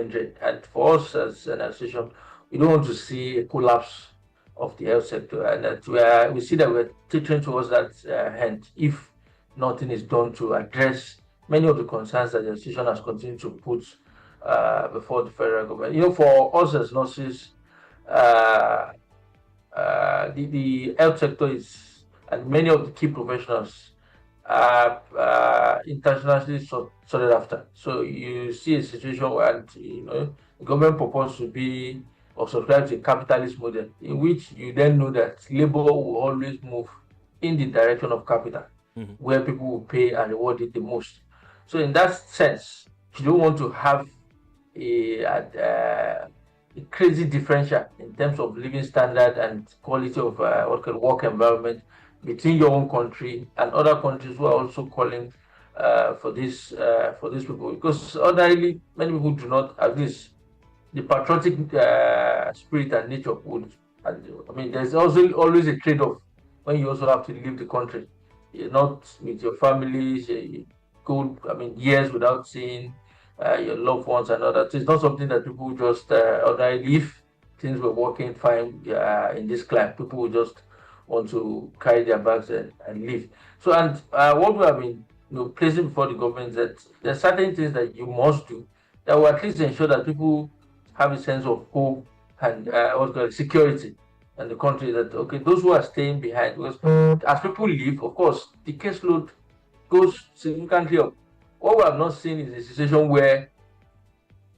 brain drain. And for us as an association, we don't want to see a collapse of the health sector, and that we see that we're teetering towards that end if nothing is done to address many of the concerns that the association has continued to put before the federal government. For us as nurses, uh, the health sector is, and many of the key professionals are internationally sought after. So you see a situation where the government proposes to be or subscribe to a capitalist model in which you then know that labor will always move in the direction of capital, where people will pay and reward it the most. So in that sense, you don't want to have a crazy differential in terms of living standard and quality of work environment between your own country and other countries who are also calling for these people, because ordinarily many people do not have this the patriotic spirit and nature would. There's also always a trade-off when you also have to leave the country. You're not with your families. You go, years without seeing your loved ones and all that. It's not something that people just ordinarily, if things were working fine in this climate, people would just want to carry their bags and leave. So, and what we have been placing before the government is that there are certain things that you must do that will at least ensure that people have a sense of hope and security in the country, that those who are staying behind, because as people leave, of course, the caseload goes significantly up. What we have not seen is a situation where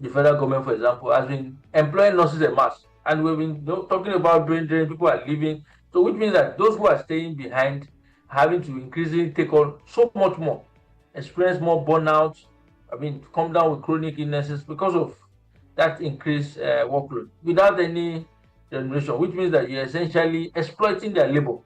the federal government, for example, has been employing nurses en masse, and we've been talking about brain drain, people are leaving, so which means that those who are staying behind having to increasingly take on so much more, experience more burnout, come down with chronic illnesses because of that increased workload without any remuneration, which means that you're essentially exploiting their labor.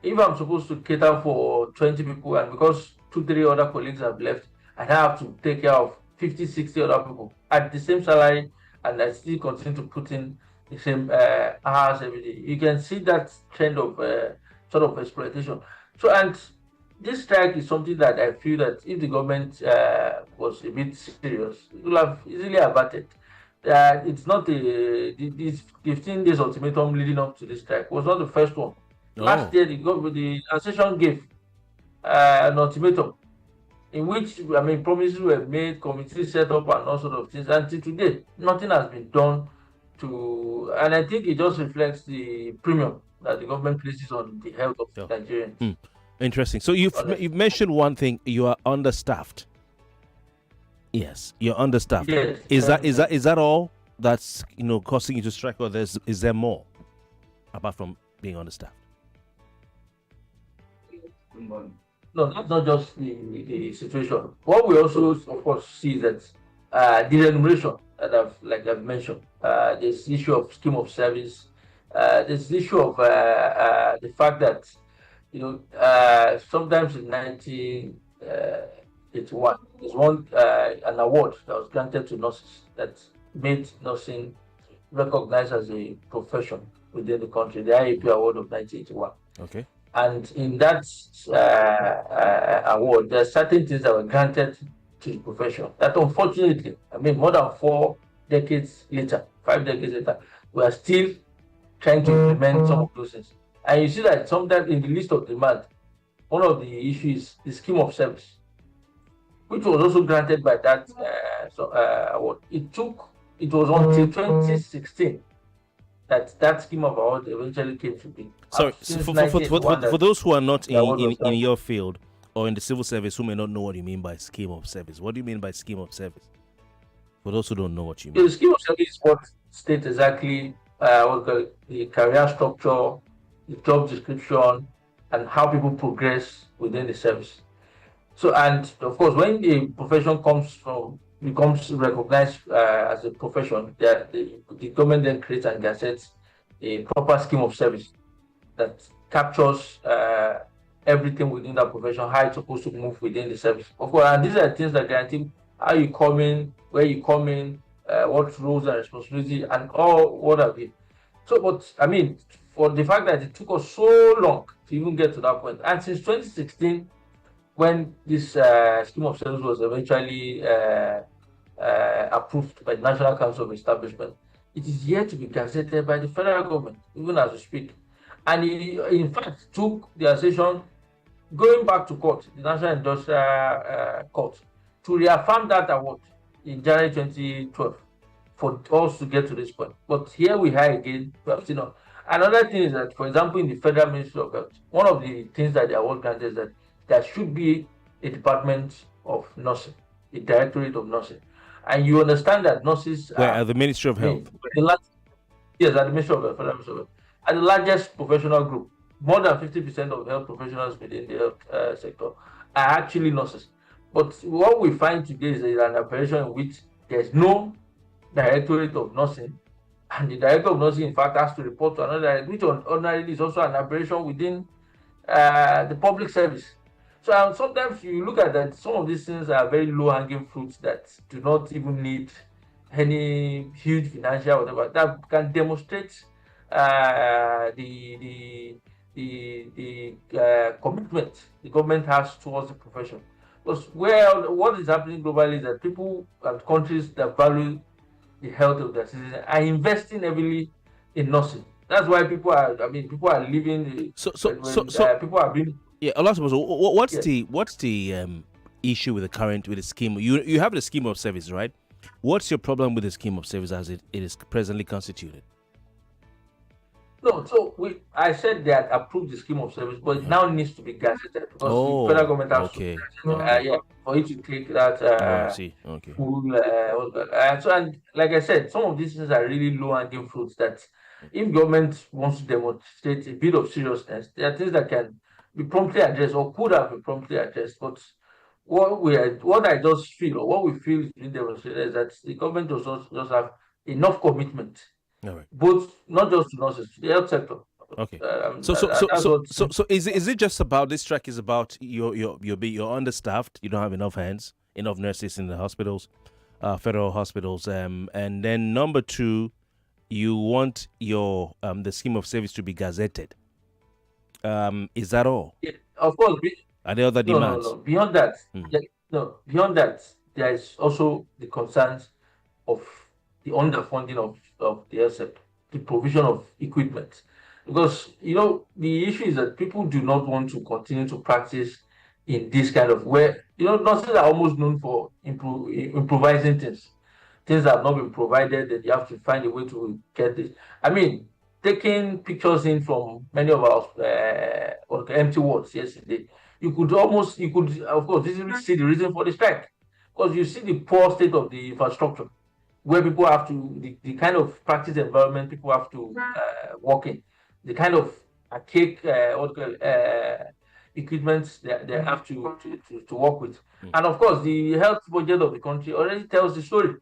If I'm supposed to cater for 20 people, and because 2-3 other colleagues have left, I have to take care of 50-60 other people at the same salary, and I still continue to put in the same hours every day, you can see that trend of sort of exploitation. So, and this strike is something that I feel that if the government was a bit serious, it would have easily averted. It's not this 15 days ultimatum leading up to this strike was not the first one. Last year, the association gave an ultimatum in which promises were made, committees set up, and all sort of things. Until today, nothing has been done and I think it just reflects the premium that the government places on the health of Nigerians. Interesting. So you've mentioned one thing: you are understaffed. Yes, you're understaffed. Yes. Is that all that's causing you to strike, or is there more apart from being understaffed? No, that's not just the situation. What we also, of course, see is that the remuneration that I've mentioned, there's issue of scheme of service, there's the issue of the fact that sometimes in 1981 there's an award that was granted to nurses that made nursing recognized as a profession within the country, the IAP award of 1981. Okay. And in that award, there are certain things that were granted to the profession that, unfortunately, more than 5 decades later, we are still trying to implement some of those things. And you see that sometimes in the list of demand, one of the issues is the scheme of service, which was also granted by that award. It was until 2016 that scheme of award eventually came to be. Sorry, for those who are not in your field or in the civil service who may not know what you mean by scheme of service, what do you mean by scheme of service? For those who don't know what you mean. The scheme of service is what states exactly the career structure, the job description, and how people progress within the service. So, and of course, when a profession becomes recognized as a profession, the government then creates and gazettes a proper scheme of service that captures everything within that profession, how it's supposed to move within the service. Of course, and these are things that guarantee how you come in, where you come in, what roles and responsibility, and all what have you. So, but for the fact that it took us so long to even get to that point, and since 2016, when this scheme of service was eventually approved by the National Council of Establishment. It is yet to be gazetted by the federal government, even as we speak. And he, in fact, took the association going back to court, the National Industrial Court, to reaffirm that award in January 2012 for us to get to this point. But here we are again, we have seen. Another thing is that, for example, in the Federal Ministry of Health, one of the things that the award granted is that there should be a department of nursing, a directorate of nursing. And you understand that nurses are at the Ministry of Health. Yes, at the Ministry of Health, Federal Ministry of Health, are the largest professional group. More than 50% of health professionals within the health sector are actually nurses. But what we find today is an operation in which there's no directorate of nursing, and the director of nursing, in fact, has to report to another director, which ordinarily is also an operation within the public service. So sometimes you look at that, some of these things are very low-hanging fruits that do not even need any huge financial whatever, that can demonstrate the commitment the government has towards the profession. Because what is happening globally is that people and countries that value the health of their citizens are investing heavily in nursing. That's why people are living. People are being. Yeah, Oloruntoba, what's the issue with the scheme? You have the scheme of service, right? What's your problem with the scheme of service as it is presently constituted? No, so I said they had approved the scheme of service, but it now needs to be gazetted because the federal government has to, for it to take that full. And like I said, some of these things are really low-hanging fruits that if government wants to demonstrate a bit of seriousness, there are things that can be promptly addressed or could have been promptly addressed. But what I just feel, or what we feel is being demonstrated, is that the government does not just have enough commitment. Both, not just to nurses, to the health sector. Okay. So is it just about this track? Is about you're understaffed. You don't have enough hands, enough nurses in the hospitals, federal hospitals. And then number two, you want your the scheme of service to be gazetted. Is that all? Yeah, of course. Are there other demands? No. Beyond that, beyond that, there is also the concerns of the underfunding of the health sector, the provision of equipment. Because, the issue is that people do not want to continue to practice in this kind of where, nurses are almost known for improvising things. Things that have not been provided, that you have to find a way to get this. I mean, taking pictures in from many of our empty wards yesterday, you could, of course, visibly see the reason for the strike. Because you see the poor state of the infrastructure, where people have to, the kind of practice environment people have to work in, the kind of archaic equipment they have to work with. And of course, the health budget of the country already tells the story.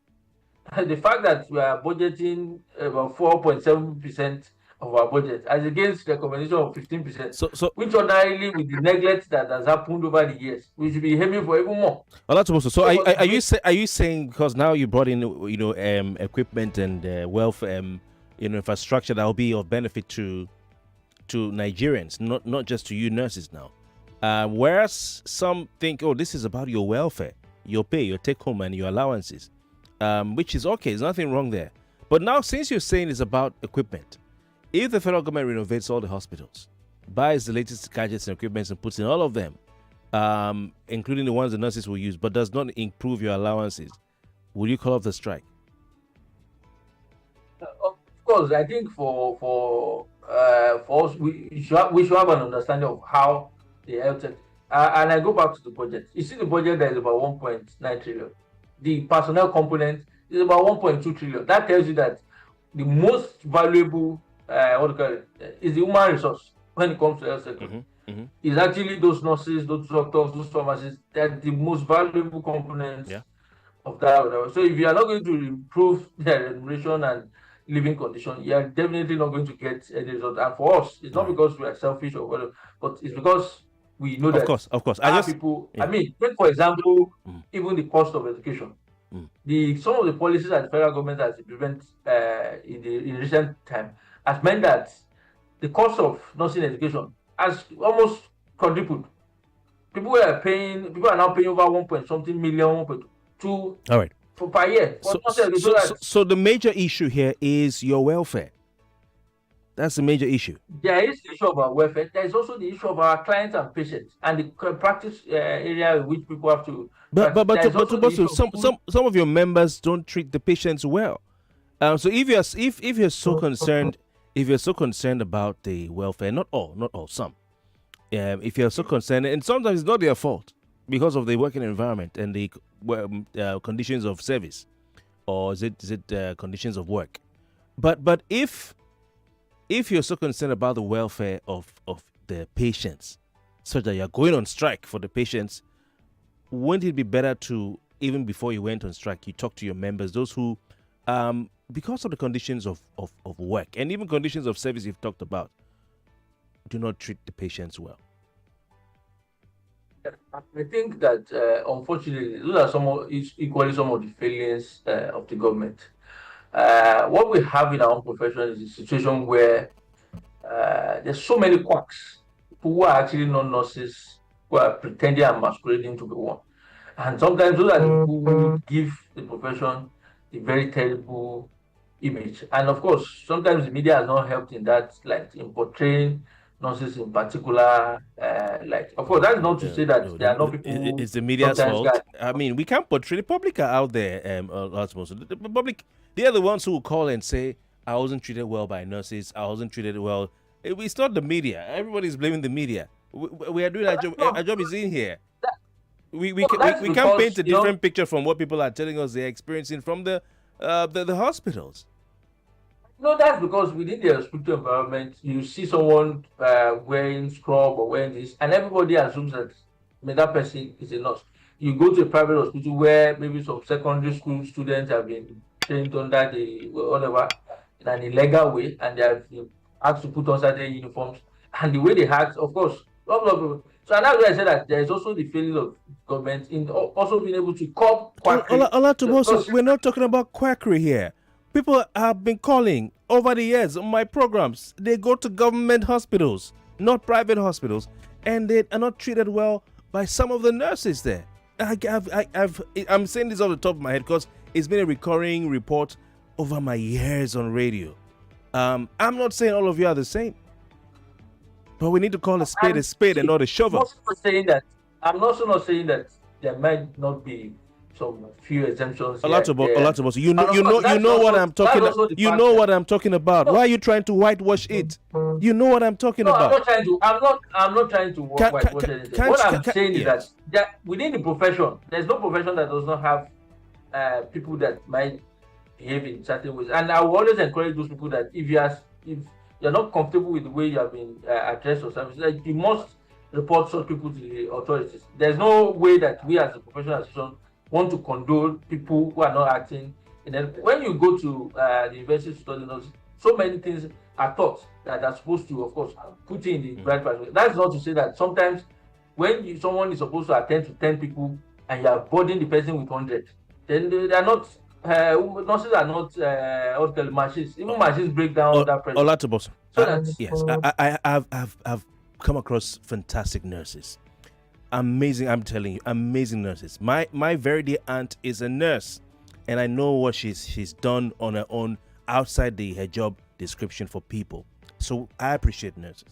The fact that we are budgeting about 4.7% of our budget as against the recommendation of 15%, which ordinarily with the neglect that has happened over the years, we should be aiming for even more. So are you saying, because now you brought in equipment and welfare infrastructure that will be of benefit to Nigerians, not just to you nurses now, whereas some think, this is about your welfare, your pay, your take home and your allowances, which is okay, there's nothing wrong there. But now, since you're saying it's about equipment, if the federal government renovates all the hospitals, buys the latest gadgets and equipment and puts in all of them, including the ones the nurses will use, but does not improve your allowances, will you call off the strike? Of course, I think for us, we should have an understanding of how the health sector. And I go back to the budget. You see, the budget that is about 1.9 trillion. The personnel component is about 1.2 trillion. That tells you that the most valuable is the human resource when it comes to health sector. It's actually those nurses, those doctors, those pharmacists that the most valuable components of that. So if you are not going to improve their remuneration and living condition, you are definitely not going to get any result. And for us, it's not because we are selfish or whatever, but it's because we know that of course. People. I mean, take for example, even the cost of education. Some of the policies that the federal government has implemented in recent time has meant that the cost of nursing education has almost quadrupled. People are now paying over 1 point something million, 1.2 for per year. So, But not that they do that. so the major issue here is your welfare. That's the major issue. There is the issue of our welfare. There is also the issue of our clients and patients, and the practice area in which people have to. But There is also the issue of some of your members don't treat the patients well. So if you're so concerned, about the welfare, not all, some. If you're so concerned, and sometimes it's not their fault because of the working environment and the conditions of service, or is it conditions of work? But if you're so concerned about the welfare of the patients, such that you're going on strike for the patients, wouldn't it be better to, even before you went on strike, you talk to your members, those who, because of the conditions of work and even conditions of service you've talked about, do not treat the patients well? I think that unfortunately, those are equally some of the failings of the government. What we have in our own profession is a situation where there's so many quacks, people who are actually not nurses, who are pretending and masquerading to be one. And sometimes those are the people who give the profession a very terrible image. And of course, sometimes the media has not helped in that, like in portraying nurses in particular. Of course, that's not to say that there are not people. It's the media's fault. I mean, we can't portray the public are out there. The public, they are the ones who will call and say, "I wasn't treated well by nurses. I wasn't treated well." It's not the media. Everybody's blaming the media. We are doing our job. Our job is in here. We can't paint a different picture from what people are telling us they're experiencing from the hospitals. No, that's because within the hospital environment, you see someone wearing scrub or wearing this, and everybody assumes that that person is a nurse. You go to a private hospital where maybe some secondary school students have been trained under the whatever in an illegal way, and they have been asked to put on certain uniforms, and the way they act, of course, blah, blah, blah. So and that's why I said that there is also the failure of government in also being able to curb quackery. Oloruntoba, we're not talking about quackery here. People have been calling over the years on my programs. They go to government hospitals, not private hospitals, and they are not treated well by some of the nurses there. I'm saying this off the top of my head because it's been a recurring report over my years on radio. I'm not saying all of you are the same, but we need to call a spade and not a shovel. I'm also not saying that there might not be some few exemptions. Oloruntoba, you know what I'm talking about. You know what I'm talking about. Why are you trying to whitewash it? You know what I'm talking about. I'm not trying to whitewash it. What I'm saying is that within the profession, there's no profession that does not have people that might behave in certain ways. And I will always encourage those people that if you're not comfortable with the way you have been addressed or something, like you must report such people to the authorities. There's no way that we as a professional association want to condone people who are not acting. And then when you go to the university to study nursing, so many things are taught that are supposed to, of course, put you in the right pathway. That's not to say that sometimes when someone is supposed to attend to 10 people and you are burdening the person with 100, then they are not. Nurses are not machines. Even machines break down that pressure. Oloruntoba, yes, I've come across fantastic nurses. Amazing, I'm telling you, amazing nurses. My very dear aunt is a nurse, and I know what she's done on her own outside her job description for people. So I appreciate nurses.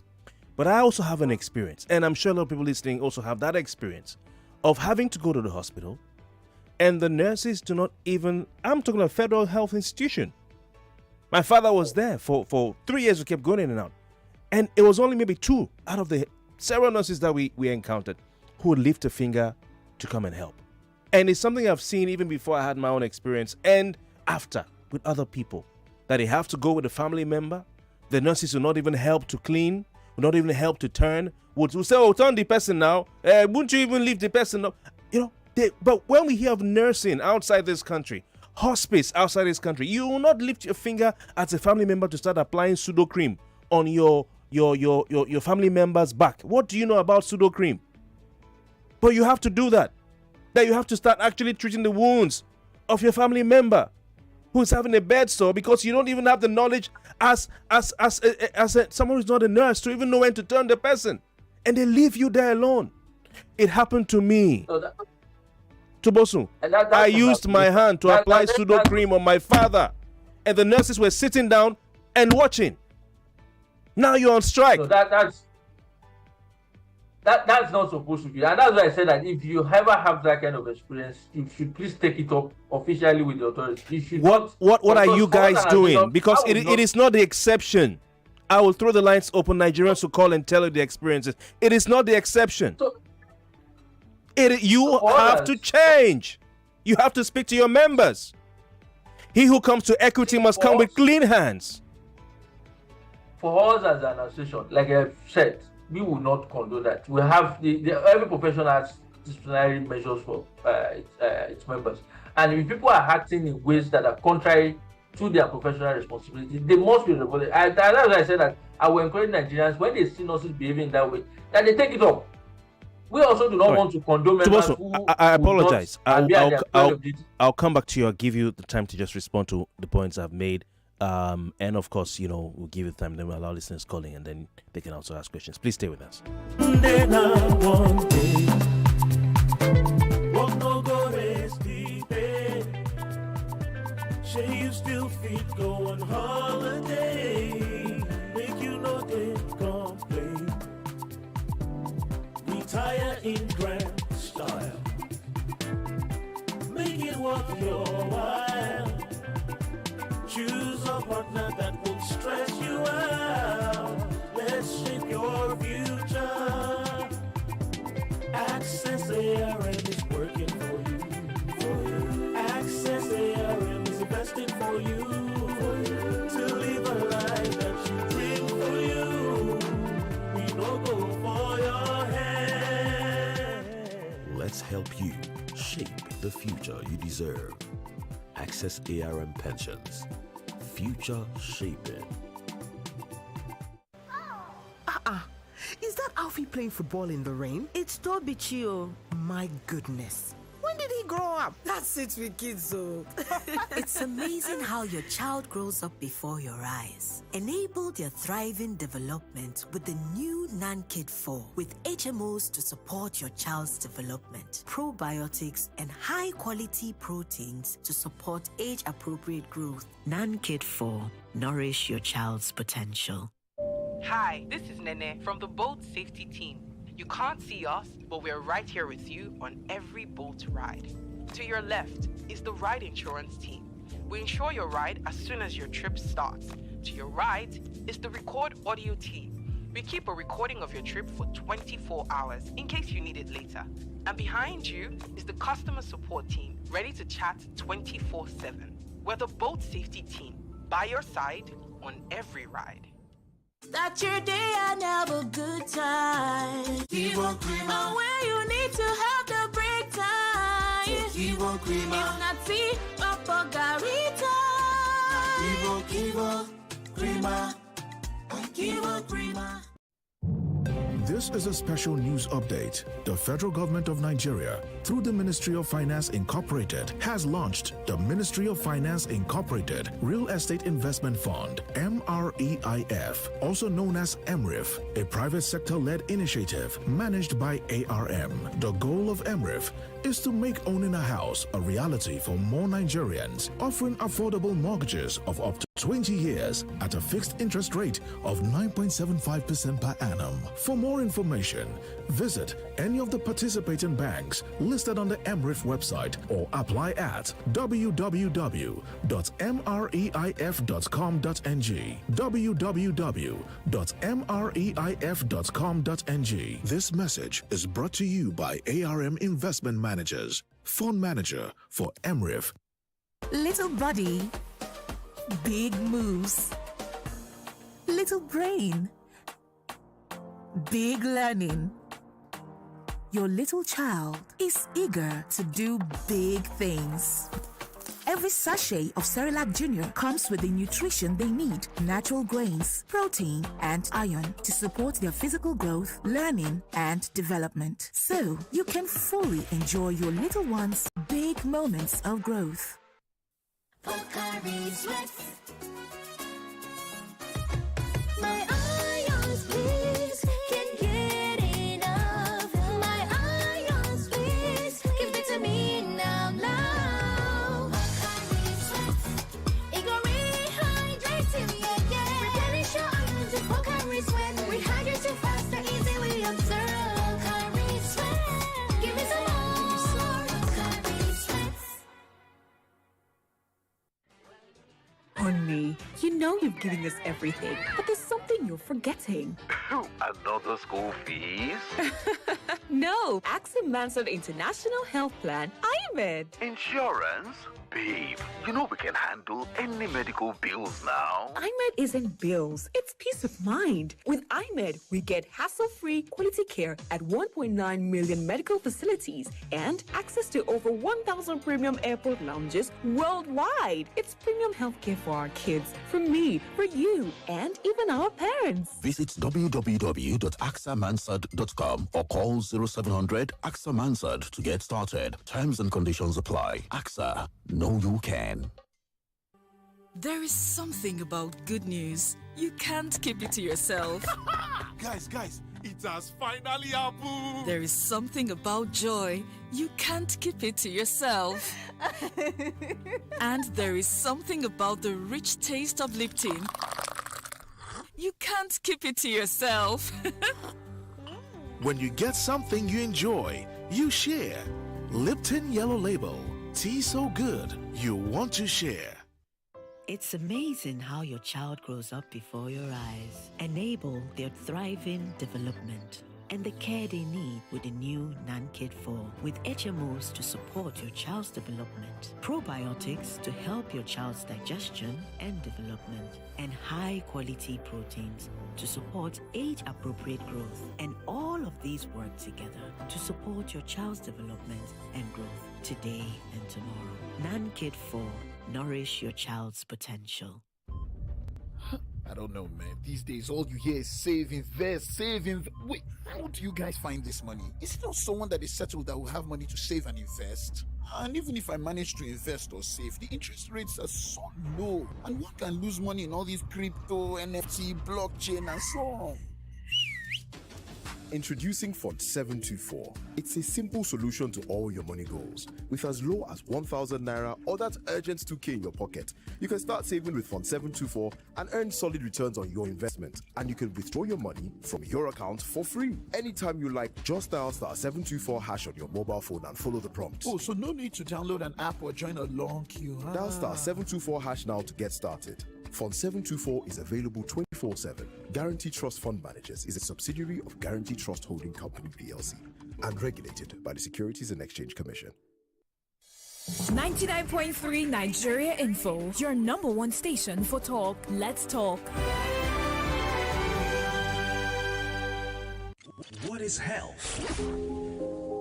But I also have an experience, and I'm sure a lot of people listening also have that experience of having to go to the hospital, and the nurses do not even, I'm talking about a federal health institution. My father was there for 3 years. We kept going in and out. And it was only maybe 2 out of the several nurses that we encountered who would lift a finger to come and help. And it's something I've seen even before I had my own experience and after with other people, that they have to go with a family member. The nurses will not even help to clean, will not even help to turn, will say, "Oh, turn the person now. Wouldn't you even leave the person up?" But when we hear of nursing outside this country, hospice outside this country, you will not lift your finger as a family member to start applying pseudo cream on your family member's back. What do you know about pseudo cream? But you have to do that. That you have to start actually treating the wounds of your family member who's having a bed sore because you don't even have the knowledge as someone who's not a nurse to even know when to turn the person, and they leave you there alone. It happened to me. Tubosun, And that's I an used my abuse. hand to That- apply that- pseudo that- cream on my father, and the nurses were sitting down and watching. Now you're on strike. So that's not supposed to be, and that's why I said that if you ever have that kind of experience, you should please take it up officially with the authorities. You should not. What are because you for guys us as doing? adults, Because I would it is not the exception. I will throw the lines open. Nigerians to call and tell you the experiences. It is not the exception. So, You for have us- to change. You have to speak to your members. He who comes to equity must come with clean hands. for us as an association, like I've said, we will not condone that. We have every profession has disciplinary measures for its members, and if people are acting in ways that are contrary to their professional responsibility, they must be reported. That's why I said that I will encourage Nigerians, when they see nurses behaving that way, that they take it up. We also do not want to condone members Tubosun, who I would not apologize. adhere to their point of duty. I'll come back to you. I'll give you the time to just respond to the points I've made. And of course, we'll give you the time, then we'll allow listeners calling, and then they can also ask questions. Please stay with us. You still fit go on holiday, make you know they complain. Retire in grand style, make it worth your while. Choose a partner that won't stress you out. Let's shape your future. Access ARM is working for you. Access ARM is investing for you. To live a life that you dream for you. We don't go for your hand. Let's help you shape the future you deserve. Access ARM Pensions. Future shaping. Is that Alfie playing football in the rain? It's Toby Chio. My goodness. When did he grow up? That's it with kids, so. It's amazing how your child grows up before your eyes. Enable their thriving development with the new NanKid 4 with HMOs to support your child's development, probiotics, and high-quality proteins to support age-appropriate growth. NanKid 4. Nourish your child's potential. Hi, this is Nene from the boat safety team. You can't see us, but we're right here with you on every boat ride. To your left is the ride insurance team. We insure your ride as soon as your trip starts. To your right is the record audio team. We keep a recording of your trip for 24 hours in case you need it later. And behind you is the customer support team, ready to chat 24/7. We're the boat safety team, by your side on every ride. Start your day and have a good time. Kivo Krima, Where you need to have the break time. Kivo Krima, If not tea, Papa Garita. Kivo Krima, Kivo Krima. This is a special news update. The federal government of Nigeria, through the Ministry of Finance Incorporated, has launched the Ministry of Finance Incorporated Real Estate Investment Fund, MREIF, also known as MRIF, a private sector-led initiative managed by ARM. The goal of MRIF is to make owning a house a reality for more Nigerians, offering affordable mortgages of up to 20 years at a fixed interest rate of 9.75% per annum. For more information, visit any of the participating banks listed on the MRIF website or apply at www.mreif.com.ng. www.mreif.com.ng. This message is brought to you by ARM Investment Managers, Fund Manager for MRIF. Little body, big moves. Little brain, big learning. Your little child is eager to do big things. Every sachet of Cerelac Junior comes with the nutrition they need: natural grains, protein, and iron to support their physical growth, learning, and development. So you can fully enjoy your little one's big moments of growth. My ions, please, can't get enough. My ions, please, give vitamin Honey, you know you've given us everything, but there's something you're forgetting. Another school fees? No, AXA Mansard International Health Plan, IMED. Insurance? Babe, you know we can handle any medical bills now. IMED isn't bills, it's peace of mind. With IMED, we get hassle-free quality care at 1.9 million medical facilities and access to over 1,000 premium airport lounges worldwide. It's premium healthcare for our kids, for me, for you, and even our parents. Visit www.axamansard.com or call 0700 AXA Mansard to get started. Terms and conditions apply. AXA, know you can. There is something about good news. You can't keep it to yourself. Guys, it has finally happened. There is something about joy. You can't keep it to yourself. And there is something about the rich taste of Lipton. You can't keep it to yourself. When you get something you enjoy, you share. Lipton Yellow Label. Tea so good, you want to share. It's amazing how your child grows up before your eyes. Enable their thriving development and the care they need with the new NanKid 4 with HMOs to support your child's development, probiotics to help your child's digestion and development, and high-quality proteins to support age-appropriate growth. And all of these work together to support your child's development and growth today and tomorrow. NanKid 4. Nourish your child's potential. I don't know, man. These days, all you hear is save, invest, save, Wait, how do you guys find this money? Is it not someone that is settled that will have money to save and invest? And even if I manage to invest or save, the interest rates are so low. And one can lose money in all these crypto, NFT, blockchain, and so on. Introducing Fund 724. It's a simple solution to all your money goals. With as low as 1,000 Naira or that urgent 2K in your pocket, you can start saving with Fund 724 and earn solid returns on your investment. And you can withdraw your money from your account for free. Anytime you like, just dial *724# on your mobile phone and follow the prompts. Oh, so no need to download an app or join a long queue, huh? Dial *724# now to get started. Fund 724 is available 24/7. Guarantee Trust Fund Managers is a subsidiary of Guarantee Trust Holding Company PLC and regulated by the Securities and Exchange Commission. 99.3 Nigeria Info, your number one station for talk. Let's talk. What is health?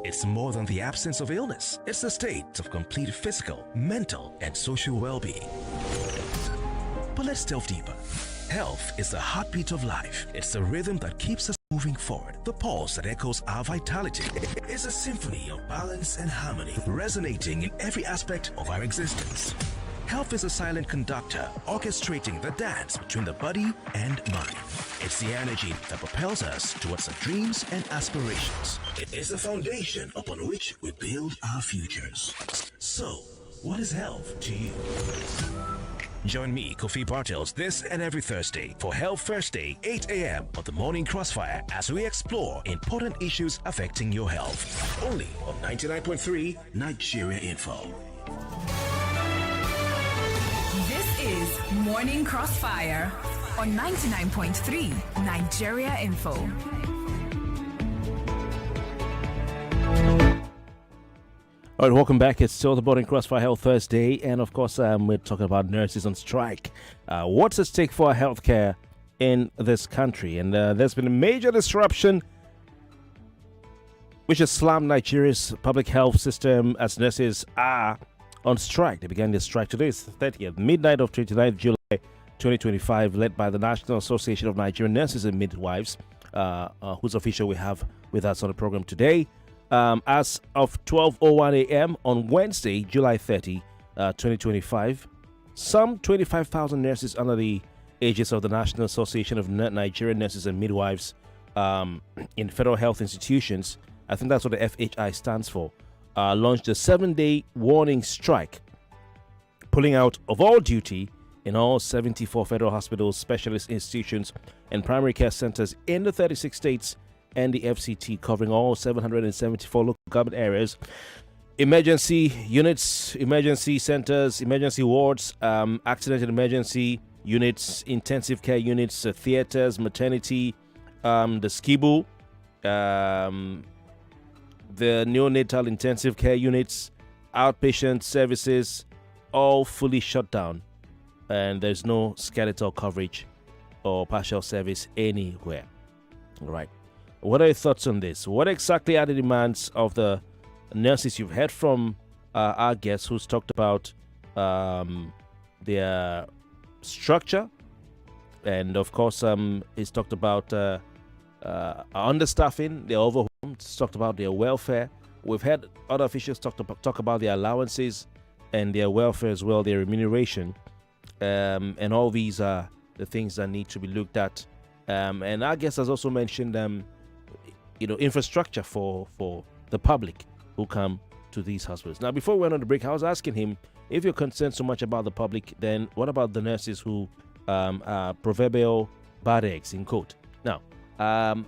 It's more than the absence of illness. It's the state of complete physical, mental, and social well-being. But let's delve deeper. Health is the heartbeat of life. It's the rhythm that keeps us moving forward. The pulse that echoes our vitality. It's a symphony of balance and harmony, resonating in every aspect of our existence. Health is a silent conductor, orchestrating the dance between the body and mind. It's the energy that propels us towards our dreams and aspirations. It is the foundation upon which we build our futures. So, what is health to you? Join me, Kofi Bartels, this and every Thursday for Health Thursday, 8 a.m. on the Morning Crossfire as we explore important issues affecting your health. Only on 99.3 Nigeria Info. This is Morning Crossfire on 99.3 Nigeria Info. All right, welcome back. It's still the Morning Crossfire Health Thursday, and of course, we're talking about nurses on strike. What's at stake for healthcare in this country? And there's been a major disruption which has slammed Nigeria's public health system as nurses are on strike. They began their strike today, it's 30th, midnight of 29th July 2025, led by the National Association of Nigerian Nurses and Midwives, whose official we have with us on the program today. As of 12:01 a.m. on Wednesday, July 30, 2025, some 25,000 nurses under the aegis of the National Association of Nigerian Nurses and Midwives in federal health institutions, I think that's what the FHI stands for, launched a 7-day warning strike, pulling out of all duty in all 74 federal hospitals, specialist institutions, and primary care centers in the 36 states and the FCT, covering all 774 local government areas, emergency units, emergency centers, emergency wards, accident and emergency units, intensive care units, theaters, maternity, the SCIBU, the neonatal intensive care units, outpatient services, all fully shut down, and there's no skeletal coverage or partial service anywhere. All right. What are your thoughts on this? What exactly are the demands of the nurses? You've heard from our guests who's talked about their structure, and of course, he's talked about understaffing, their overwhelmed. He's talked about their welfare. We've had other officials talk about their allowances and their welfare as well, their remuneration, and all these are the things that need to be looked at. And our guest has also mentioned, infrastructure for the public who come to these hospitals. Now, before we went on the break, I was asking him, if you're concerned so much about the public, then what about the nurses who are proverbial bad eggs, in quote? Now,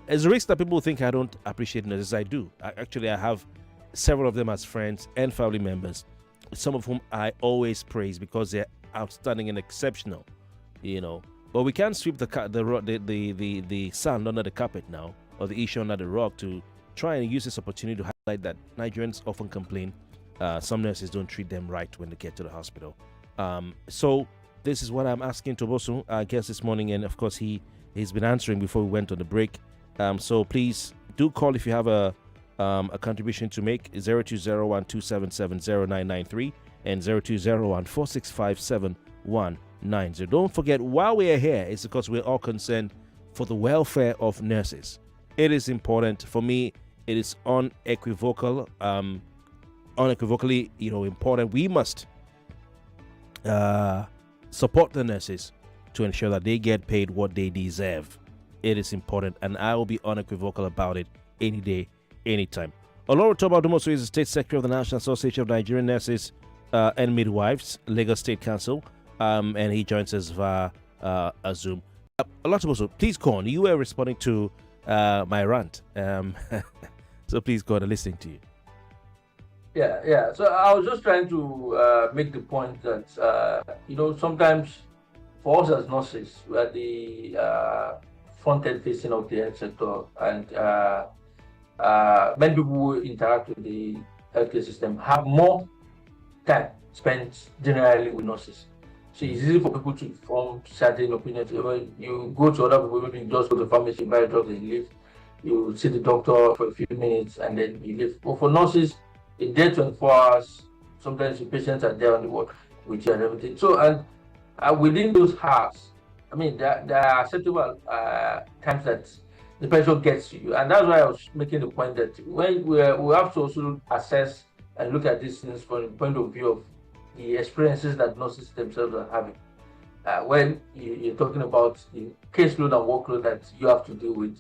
as a risk that people think I don't appreciate nurses, I do. I have several of them as friends and family members, some of whom I always praise because they're outstanding and exceptional, But we can't sweep the sand under the carpet now, or the issue under the rug, to try and use this opportunity to highlight that Nigerians often complain some nurses don't treat them right when they get to the hospital. So this is what I'm asking Odumosu, our guest this morning, and of course he's been answering before we went on the break. So please do call if you have a contribution to make. 0201-277-0993 and 0201-465-7190. Don't forget, while we are here, it's because we're all concerned for the welfare of nurses. It is important. For me, it is unequivocally important. We must support the nurses to ensure that they get paid what they deserve. It is important, and I will be unequivocal about it any day, anytime. Oloruntoba Odumosu is the State Secretary of the National Association of Nigerian Nurses and Midwives, Lagos State Council, and he joins us via Zoom. Oloruntoba, please go on. You were responding to my rant, so please go on and listening to you. Yeah. So I was just trying to make the point that sometimes for us as nurses, we are the front-end facing of the health sector, and many people who interact with the healthcare system have more time spent generally with nurses. So it's easy for people to form certain opinions. When you go to other people, maybe you just go to the pharmacy, buy drugs, and leave. You see the doctor for a few minutes, and then you leave. But for nurses, in there 24 hours, sometimes the patients are there on the ward with you and everything. So, and within those hours, I mean, there are acceptable times that the patient gets to you. And that's why I was making the point that when we have to also assess and look at these things from the point of view of the experiences that nurses themselves are having. When you're talking about the caseload and workload that you have to deal with,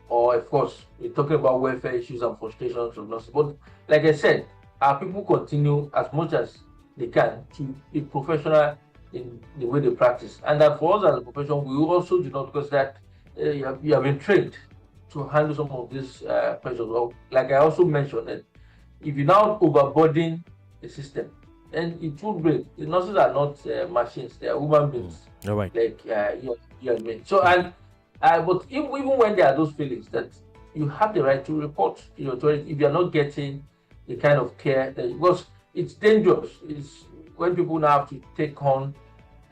or of course, you're talking about welfare issues and frustrations of nurses. But like I said, our people continue as much as they can to be professional in the way they practice. And that for us as a profession, we also do not, because that you have been trained to handle some of these pressures. Well, like I also mentioned, that if you now overburden the system, then it will break. The nurses are not machines; they are human beings. All right. Like you and me. So but even when there are those feelings, that you have the right to report to your authority if you are not getting the kind of care that, because it's dangerous. It's when people now have to take on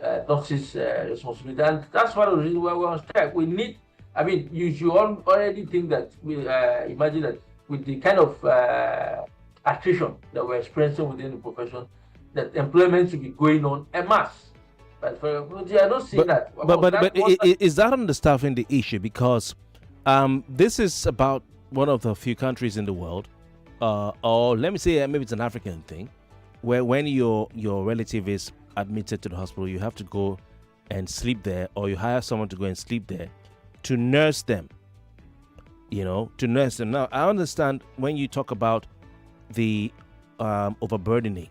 nurses' responsibility, and that's one of the reasons why we're on strike. We need. I mean, you should already think that we imagine that with the kind of attrition that we're experiencing within the profession, that employment should be going on en masse. But I don't see that. But is that understaffing the issue? Because this is about one of the few countries in the world, or let me say maybe it's an African thing, where when your relative is admitted to the hospital, you have to go and sleep there, or you hire someone to go and sleep there to nurse them. To nurse them. Now, I understand when you talk about the overburdening.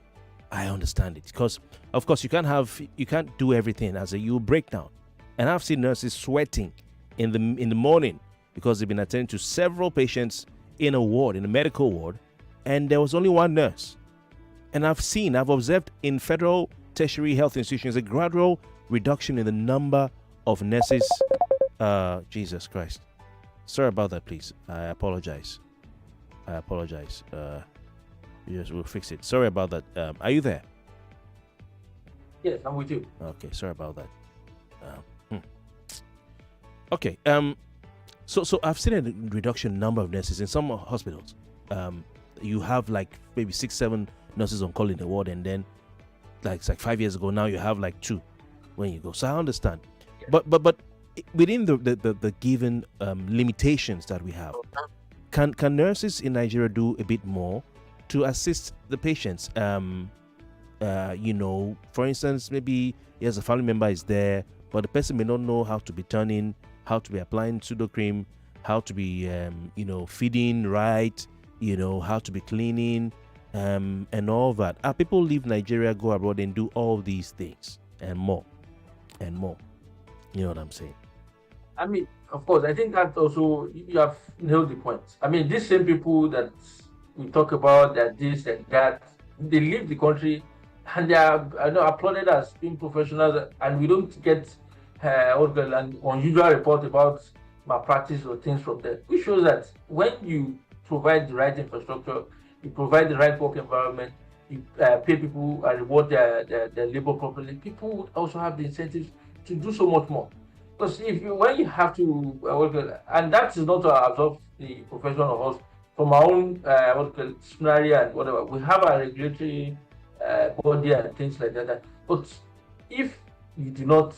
I understand it, because of course you can't do everything you break down. And I've seen nurses sweating in the morning because they've been attending to several patients in a medical ward, and there was only one nurse. And I've observed in federal tertiary health institutions a gradual reduction in the number of nurses. Jesus Christ. Sorry about that, please. I apologize. Yes, we'll fix it. Sorry about that. Are you there? Yes, I'm with you. Okay, sorry about that. Okay. So I've seen a reduction number of nurses in some hospitals. You have like maybe 6-7 nurses on call in the ward, and then it's like 5 years ago now you have like 2 when you go. So I understand, but within the given limitations that we have, can nurses in Nigeria do a bit more to assist the patients? For instance, maybe yes, a family member is there, but the person may not know how to be turning, how to be applying pseudo cream, how to be feeding right, how to be cleaning, and all that. People leave Nigeria, go abroad, and do all these things and more. You know what I'm saying? I mean, of course, I think that also you have nailed the point. I mean, these same people that we talk about, that this and that, they leave the country and they are applauded as being professionals, and we don't get an unusual report about malpractice or things from them, which shows that when you provide the right infrastructure, you provide the right work environment, you pay people and reward their labor properly, people would also have the incentives to do so much more. Because when you have to and that is not to absorb the profession of us from our own disciplinary and whatever. We have a regulatory body and things like that. But if you do not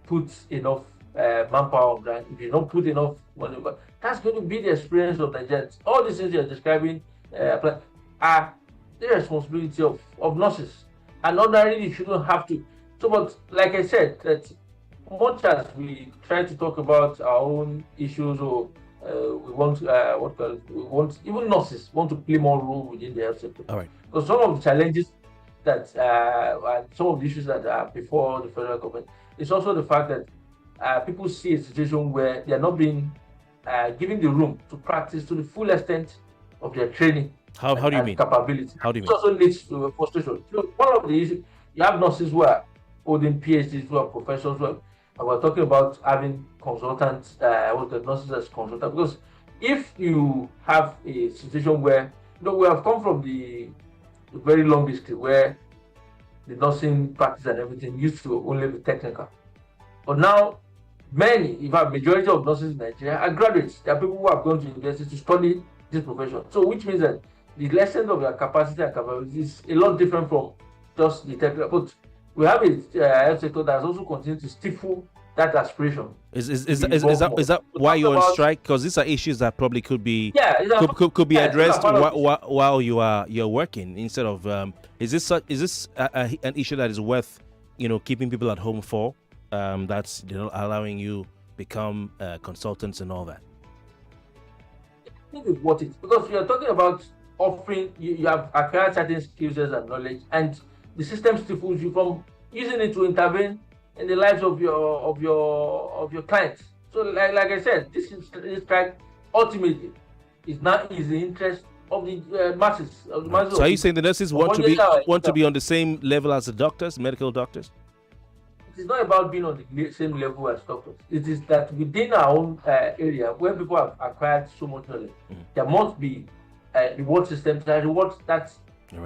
put enough manpower on ground, if you don't put enough money, that's going to be the experience of Nigerians. All these things you're describing are the responsibility of nurses, and ordinarily you shouldn't have to. So, but like I said, that much as we try to talk about our own issues, or we want even nurses want to play more role within the health sector. All right. Because some of the challenges that and some of the issues that are before the federal government is also the fact that people see a situation where they are not being given the room to practice to the full extent of their training. How do you mean? Capability. How do you mean? It also leads to frustration. So one of the issues, you have nurses who are holding PhDs, who are professors, and we're talking about having consultants, nurses as consultants. Because if you have a situation where, we have come from the very long history where the nursing practice and everything used to only be technical. But now, in fact, majority of nurses in Nigeria are graduates. There are people who have gone to university to study this profession. So, which means that the lesson of their capacity and capability is a lot different from just the technical. But we have a health sector that has also continued to stifle that aspiration. Is that why you're on strike? Because these are issues that probably could be addressed while you're working instead of. Is this an issue that is worth keeping people at home for? That's allowing you become consultants and all that. I think it's worth it, because you're talking about offering. You have acquired certain skills and knowledge, and the system stifles you from using it to intervene in the lives of your clients. So, like I said, this strike ultimately is the interest of the masses. So, are you saying the nurses want to be on the same level as the doctors, medical doctors? It is not about being on the same level as doctors. It is that within our own area, where people have acquired so much knowledge, there must be reward systems that reward that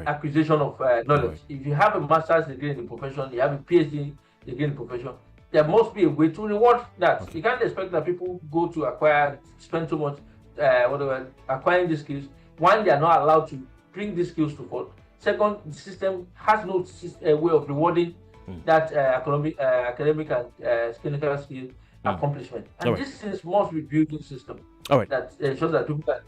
acquisition of knowledge. If you have a master's degree in the profession, you have a PhD degree in the profession, there must be a way to reward that. You can't expect that people go to spend so much acquiring these skills, one, they are not allowed to bring these skills to forth. Second, the system has no way of rewarding that academic and clinical skill accomplishment. And these things must be built in system that ensures that people can.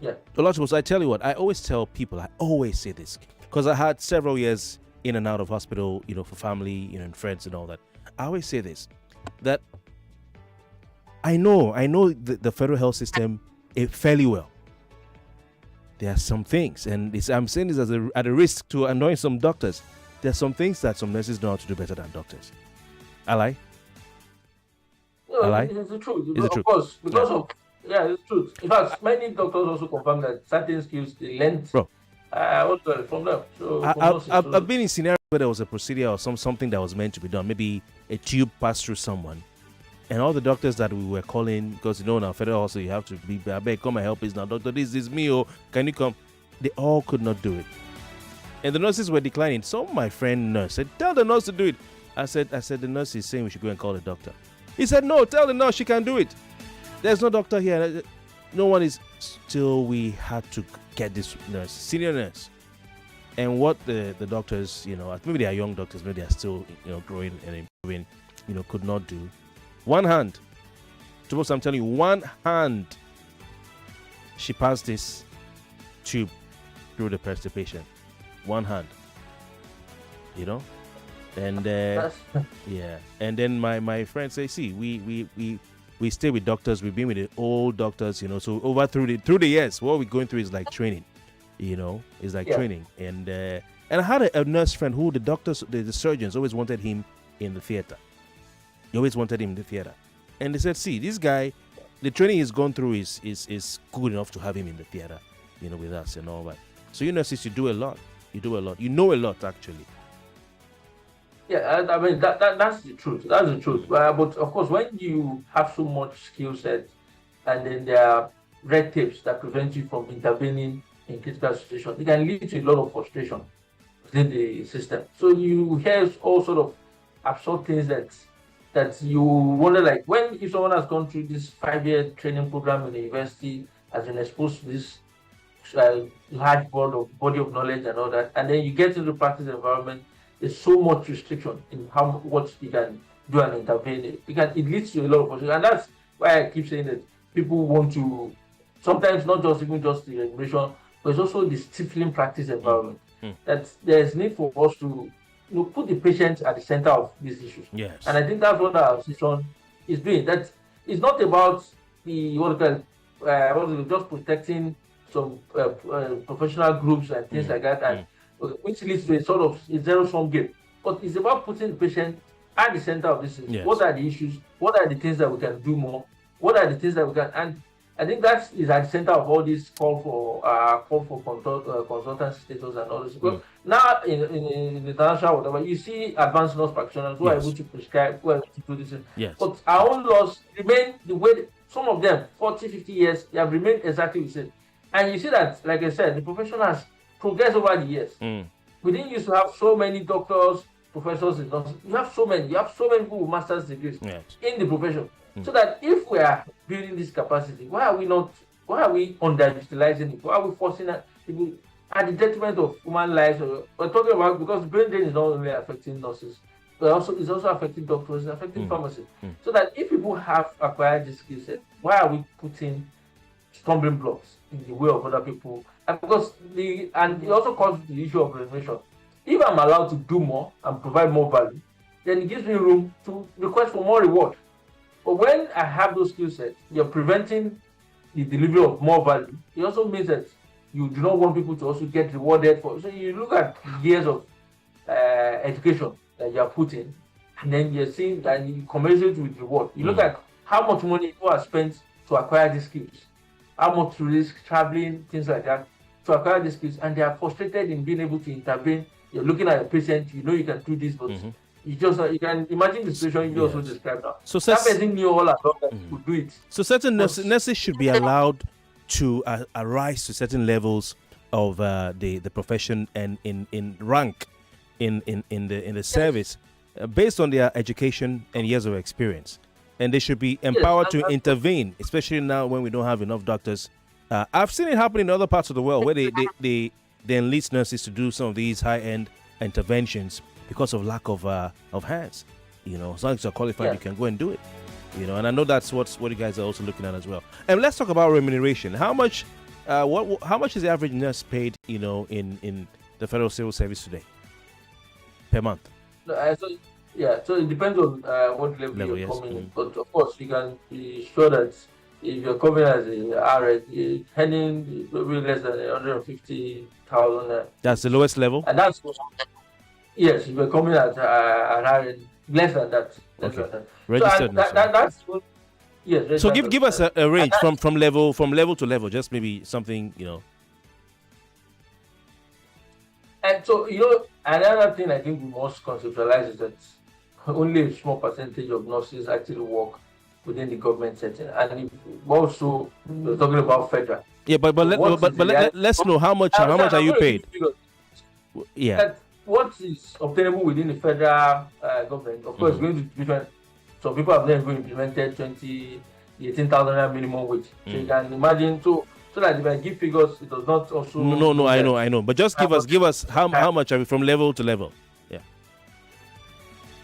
Yeah. Oloruntoba, I tell you what, I always tell people, I always say this, because I had several years in and out of hospital, for family, and friends and all that. I always say this, that I know the federal health system fairly well. There are some things, and I'm saying this at a risk to annoy some doctors. There are some things that some nurses know how to do better than doctors. I lie? No, it's the truth. Of course, because of it's the truth. In fact, many doctors also confirm that certain skills they learn What got it from them? So from nurses, I've been in scenarios where there was a procedure or something that was meant to be done. Maybe a tube passed through someone, and all the doctors that we were calling, because now federal hospital you have to be, I beg, come and help us now, doctor. This is me, or can you come? They all could not do it, and the nurses were declining. So my friend nurse said, "Tell the nurse to do it." I said, the nurse is saying we should go and call the doctor. He said, "No, tell the nurse she can do it. There's no doctor here. No one is." Still, we had to get this nurse, senior nurse. And what the doctors, maybe they are young doctors, maybe they are still, growing and improving, could not do. One hand. To what I'm telling you, one hand. She passed this tube through the patient. One hand. And yeah. And then my friend say, see, we stay with doctors. We've been with the old doctors, So over through the years, what we're going through is like training, It's like training. And I had a nurse friend who the doctors, the surgeons always wanted him in the theater. They always wanted him in the theater, and they said, see, this guy, the training he's gone through is good enough to have him in the theater, with us and all that. So you nurses, you do a lot. You do a lot. You know a lot actually. Yeah, I mean that's the truth. That's the truth. But of course, when you have so much skill set, and then there are red tapes that prevent you from intervening in critical situations, it can lead to a lot of frustration within the system. So you hear all sort of absurd things that you wonder, like if someone has gone through this 5-year training program in the university, has been exposed to this large body of knowledge and all that, and then you get into the practice environment. There's so much restriction in what you can do and intervene. It leads to a lot of frustration, and that's why I keep saying that people want to sometimes not just even just the regulation, but it's also the stifling practice environment. That there's need for us to put the patient at the center of these issues. Yes. And I think that's what our association is doing. That it's not about the just protecting some professional groups and things like that, and which leads to a sort of a zero-sum game. But it's about putting the patient at the center of this issue. Yes. What are the issues? What are the things that we can do more? What are the things that we can? And I think that is at the center of all this call for consultant status and all this. Because now in international whatever, you see advanced nurse practitioners who are able to prescribe, who are able to do this. Yes. But our own laws remain the way some of them 40, 50 years they have remained exactly the same. And you see that, like I said, the profession has progressed over the years. We didn't used to have so many doctors, professors in nursing. You have so many people with master's degrees in the profession. So that if we are building this capacity, why are we underutilizing it? Why are we forcing people at the detriment of human lives? We're talking about, because brain drain is not only affecting nurses, but it's also affecting doctors, it's affecting pharmacists. So that if people have acquired this skill set, why are we putting stumbling blocks in the way of other people? And because it also causes the issue of remuneration. If I'm allowed to do more and provide more value, then it gives me room to request for more reward. But when I have those skill sets, you're preventing the delivery of more value. It also means that you do not want people to also get rewarded for. So you look at years of education that you are putting, and then you're seeing that you commensurate with reward. You look at how much money people have spent to acquire these skills, how much risk, traveling, things like that, to acquire these skills, and they are frustrated in being able to intervene. You're looking at a patient, you can do this, but you can imagine the situation you also described now. So that person knew all along that you could do it. So certain nurses should be allowed to arise to certain levels of the profession and in rank in the service based on their education and years of experience, and they should be empowered to intervene, especially now when we don't have enough doctors. I've seen it happen in other parts of the world where they enlist nurses to do some of these high-end interventions because of lack of hands. As long as you're qualified, you can go and do it. And I know that's what you guys are also looking at as well. And let's talk about remuneration. How much is the average nurse paid, in the federal civil service today per month? So it depends on what level you're coming in. But of course, you can be sure that if you're coming as a RN, you're earning maybe less than 150,000. That's the lowest level? And that's yes, if you're coming at an RN, less than that. Registered. So that's what, yes. So give us a range from level to level, just maybe something, And so, another thing I think we must conceptualize is that only a small percentage of nurses actually work within the government setting. And if also we're talking about federal. Yeah, but let's know how much are you paid? Yeah. That what is obtainable within the federal government, of course, going to be different. So people have never implemented 18,000 minimum wage. So you can imagine so that if I give figures, it does not also. No, I know. But just give us how much are we from level to level? Yeah.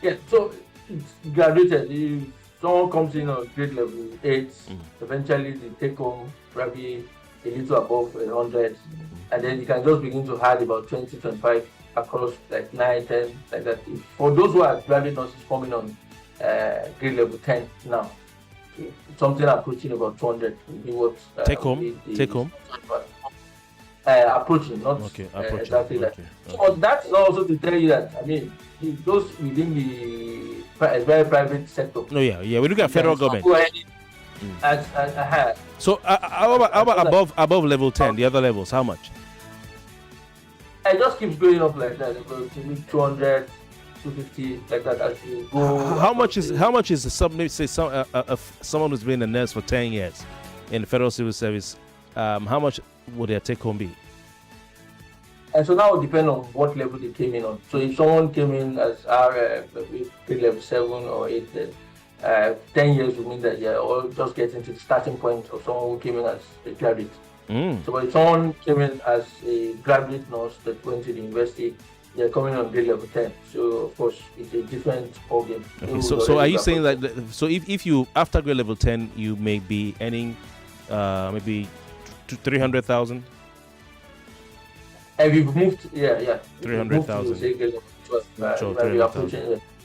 Yeah. So it's graduated. If someone comes in on grade level 8, eventually they take home probably a little above 100, and then you can just begin to add about 20, 25 across like 9, 10, like that. For those who are graduate nurses coming on grade level 10 now, something approaching about 200 will be what take home. Approaching, not approaching. Exactly that. So that's also to tell you that those within the very private sector. No, yeah. We look at federal government. So how about above level 10? The other levels, how much? It just keeps going up like that. It goes to 200, 250, like that as you go. How much is someone who's been a nurse for 10 years in the federal civil service? How much would their take home be? And so now it depends on what level they came in on. So if someone came in as grade level 7 or 8, then 10 years would mean that you're all just getting to the starting point of someone who came in as a graduate. So but if someone came in as a graduate nurse that went to the university, they're coming on grade level 10. So of course it's a different ballgame. Okay, so are you saying that if you after grade level 10 you may be earning maybe 300,000? And we've moved, 300,000.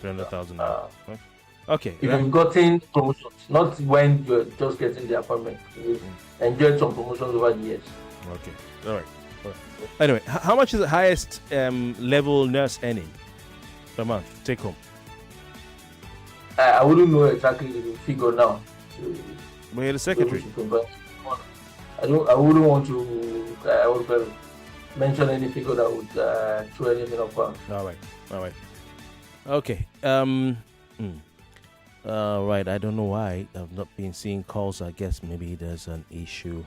300,000. Okay. If you've gotten promotions, not when you're just getting the appointment. We've enjoyed some promotions over the years. Okay. All right. Anyway, how much is the highest level nurse earning per month take home? I wouldn't know exactly the figure now. But you're the secretary. I wouldn't want to mention any figure that would throw anything up. All right. Okay. Right. I don't know why I've not been seeing calls. I guess maybe there's an issue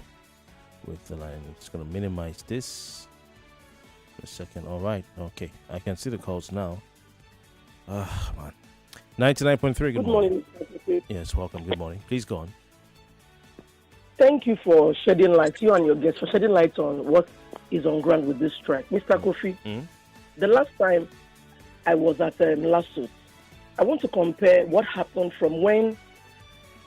with the line. I'm just gonna minimize this. A second. All right. Okay. I can see the calls now. Man. 99.3. Good morning. Yes. Welcome. Good morning. Please go on. Thank you for shedding light, you and your guests, for shedding light on what is on ground with this strike. Mr. Kofi, the last time I was at Lasso, I want to compare what happened from when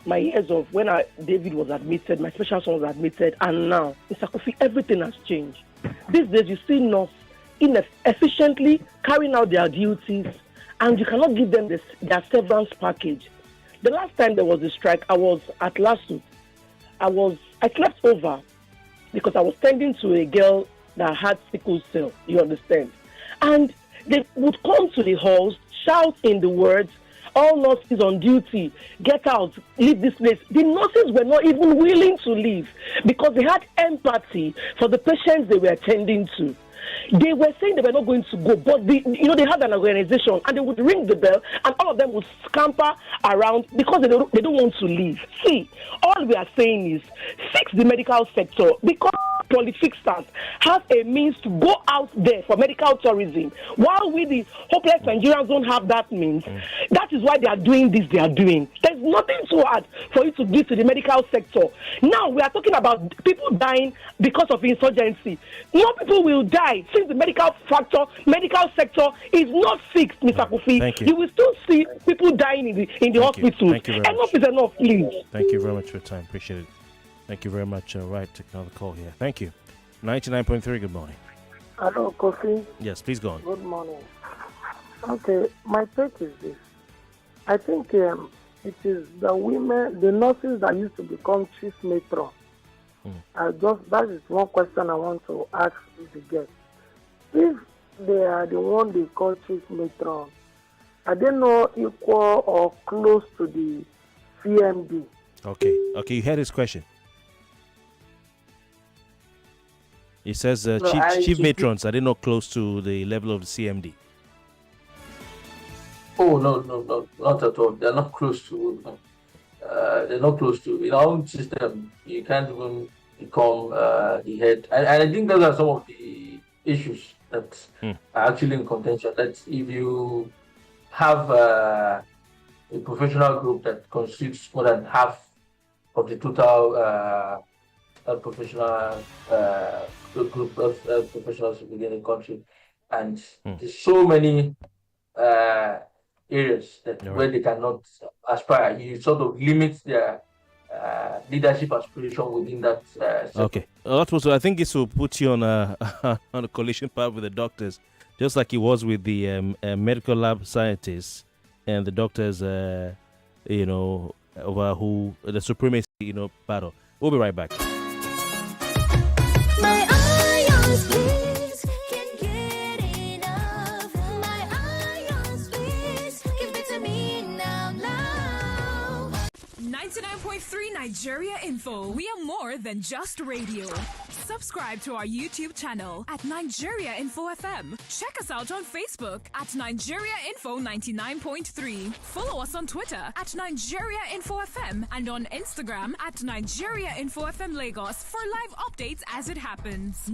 my years of when David was admitted, my special son was admitted, and now, Mr. Kofi, everything has changed. These days, you see nurses efficiently carrying out their duties, and you cannot give them their severance package. The last time there was a strike, I was at Lasso. I slept over because I was tending to a girl that had sickle cell, you understand? And they would come to the halls, shout in the words, all nurses on duty, get out, leave this place. The nurses were not even willing to leave because they had empathy for the patients they were attending to. They were saying they were not going to go, but they had an organization and they would ring the bell and all of them would scamper around because they don't want to leave. See, all we are saying is fix the medical sector because politicians have a means to go out there for medical tourism while we the hopeless Nigerians don't have that means. That is why they are doing this they are doing. There's nothing too hard for you to give to the medical sector. Now we are talking about people dying because of insurgency. More people will die since the medical sector is not fixed, Mr. Kofi. You will still see people dying in the hospitals. Enough is enough, please. Thank you very much for your time. Appreciate it. Thank you very much. Right, take another call here. Thank you. 99.3, good morning. Hello, Kofi. Yes, please go on. Good morning. Okay, my take is this. I think it is the nurses that used to become chief matron. That is one question I want to ask the guest. If they are the one they call chief matron, are they not equal or close to the CMD? Okay, you heard his question. He says chief matrons, are they not close to the level of the CMD? Oh, no, not at all. They're not close to. They're not close to. In our own system, you can't even become the head. And I think those are some of the issues that are actually in contention. That if you have a professional group that constitutes more than half of the total professional group of professionals within the country, and there's so many areas that where they cannot aspire, you sort of limit their leadership aspiration within that sector. Okay. Also, I think this will put you on a on a collision path with the doctors, just like it was with the medical lab scientists and the doctors, over who the supremacy, battle. We'll be right back. My ions, please, can't get enough. My ions, please, give it to me now. 99.3 Nigeria Info. We are more than just radio. Subscribe to our YouTube channel at Nigeria Info FM. Check us out on Facebook at Nigeria Info 99.3. Follow us on Twitter at Nigeria Info FM and on Instagram at Nigeria Info FM Lagos for live updates as it happens.